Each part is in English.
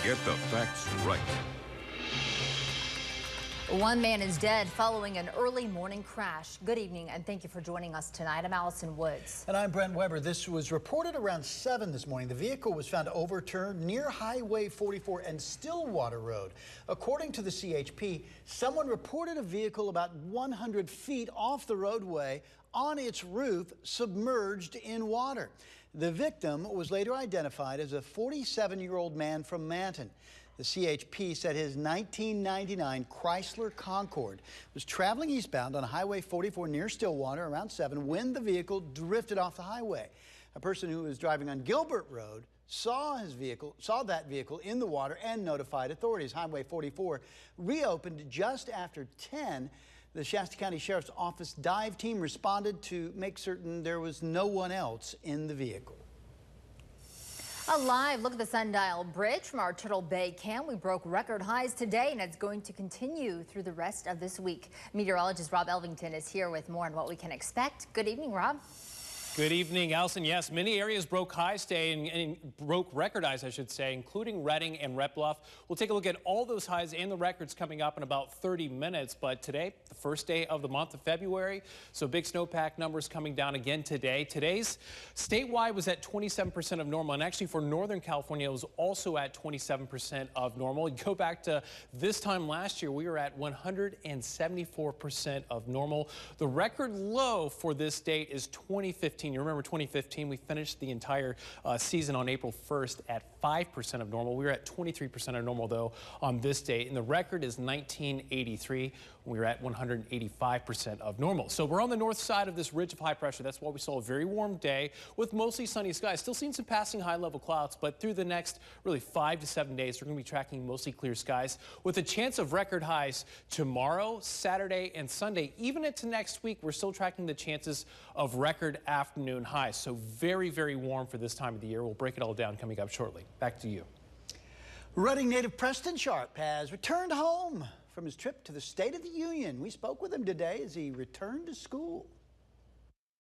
Get the facts right. One man is dead following an early morning crash. Good evening and thank you for joining us tonight. I'm Allison Woods. And I'm Brent Weber. This was reported around 7 this morning. The vehicle was found overturned near Highway 44 and Stillwater Road. According to the CHP, someone reported a vehicle about 100 feet off the roadway on its roof submerged in water. The victim was later identified as a 47-year-old man from Manton. The CHP said his 1999 Chrysler Concorde was traveling eastbound on Highway 44 near Stillwater around 7 when the vehicle drifted off the highway. A person who was driving on Gilbert Road saw that vehicle in the water and notified authorities. Highway 44 reopened just after 10. The Shasta County Sheriff's Office dive team responded to make certain there was no one else in the vehicle. A live look at the Sundial Bridge from our Turtle Bay camp. We broke record highs today, and it's going to continue through the rest of this week. Meteorologist Rob Elvington is here with more on what we can expect. Good evening, Rob. Good evening, Allison. Yes, many areas broke highs today and broke record highs, I should say, including Redding and Red Bluff. We'll take a look at all those highs and the records coming up in about 30 minutes. But today, the first day of the month of February, so big snowpack numbers coming down again today. Today's statewide was at 27% of normal, and actually for Northern California, it was also at 27% of normal. You go back to this time last year, we were at 174% of normal. The record low for this date is 2015. You remember 2015, we finished the entire season on April 1st at 5% of normal. We were at 23% of normal, though, on this date. And the record is 1983. We were at 185% of normal. So we're on the north side of this ridge of high pressure. That's why we saw a very warm day with mostly sunny skies. Still seeing some passing high-level clouds, but through the next really 5 to 7 days, we're going to be tracking mostly clear skies with a chance of record highs tomorrow, Saturday, and Sunday. Even into next week, we're still tracking the chances of record afternoon highs. So very, very warm for this time of the year. We'll break it all down coming up shortly. Back to you. Redding native Preston Sharp has returned home from his trip to the State of the Union. We spoke with him today as he returned to school.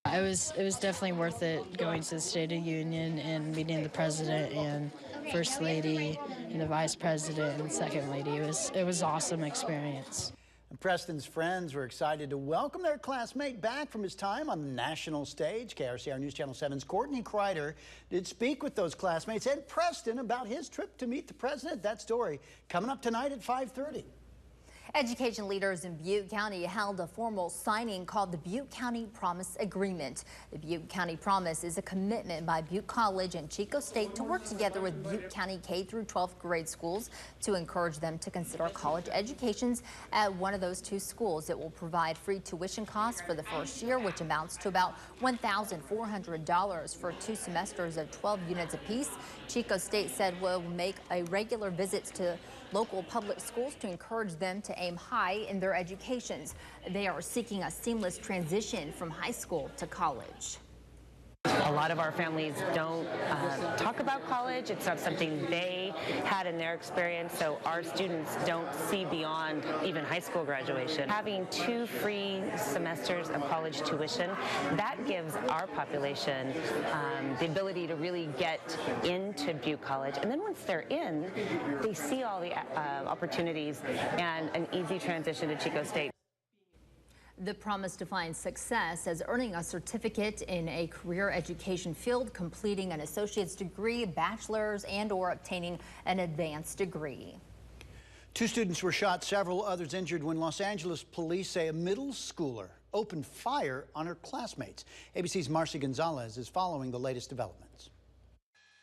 It was definitely worth it going to the State of the Union and meeting the President and First Lady and the Vice President and Second Lady. It was an awesome experience. And Preston's friends were excited to welcome their classmate back from his time on the national stage. KRCR News Channel 7's Courtney Kreider did speak with those classmates and Preston about his trip to meet the president. That story coming up tonight at 5:30. Education leaders in Butte County held a formal signing called the Butte County Promise Agreement. The Butte County Promise is a commitment by Butte College and Chico State to work together with Butte County K through 12th grade schools to encourage them to consider college educations at one of those two schools. It will provide free tuition costs for the first year, which amounts to about $1,400 for 2 semesters of 12 units apiece. Chico State said will make a regular visits to local public schools to encourage them to aim high in their educations. They are seeking a seamless transition from high school to college. A lot of our families don't talk about college. It's not something they had in their experience, so our students don't see beyond even high school graduation. Having 2 free semesters of college tuition, that gives our population the ability to really get into Butte College. And then once they're in, they see all the opportunities and an easy transition to Chico State. The promise defines success as earning a certificate in a career education field, completing an associate's degree, bachelor's, and/or obtaining an advanced degree. 2 students were shot, several others injured when Los Angeles police say a middle schooler opened fire on her classmates. ABC's Marcy Gonzalez is following the latest developments.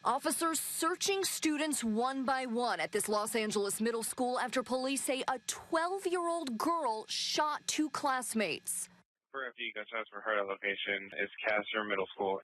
Officers searching students one by one at this Los Angeles middle school after police say a 12-year-old girl shot 2 classmates. You guys have heard of location is KRCR Middle School.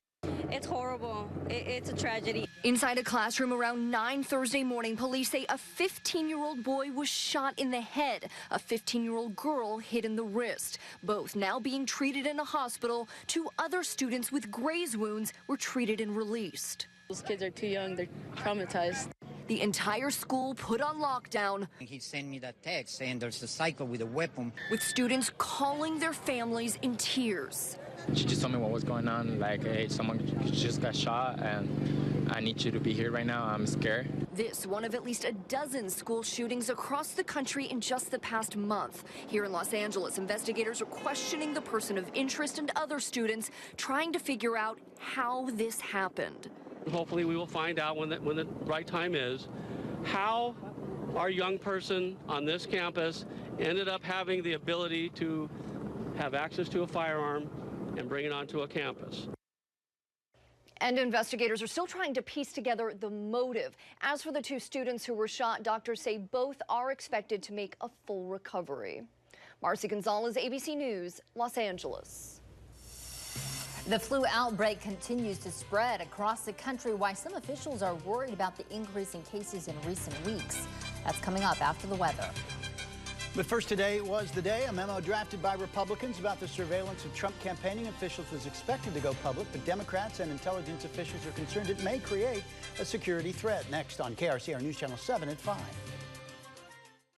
It's horrible. It's a tragedy. Inside a classroom around 9 Thursday morning, police say a 15-year-old boy was shot in the head. A 15-year-old girl hit in the wrist. Both now being treated in a hospital. 2 other students with graze wounds were treated and released. Those kids are too young. They're traumatized. The entire school put on lockdown. He sent me that text saying there's a psycho with a weapon. With students calling their families in tears. She just told me what was going on, like, hey, someone just got shot, and I need you to be here right now. I'm scared. This one of at least a dozen school shootings across the country in just the past month. Here in Los Angeles, investigators are questioning the person of interest and other students, trying to figure out how this happened. Hopefully we will find out when the right time is how our young person on this campus ended up having the ability to have access to a firearm and bring it onto a campus. And investigators are still trying to piece together the motive. As for the two students who were shot, doctors say both are expected to make a full recovery. Marcy Gonzalez, ABC News, Los Angeles. The flu outbreak continues to spread across the country, while some officials are worried about the increase in cases in recent weeks. That's coming up after the weather. But first, today was the day a memo drafted by Republicans about the surveillance of Trump campaigning officials was expected to go public, but Democrats and intelligence officials are concerned it may create a security threat. Next on KRCR News Channel 7 at 5.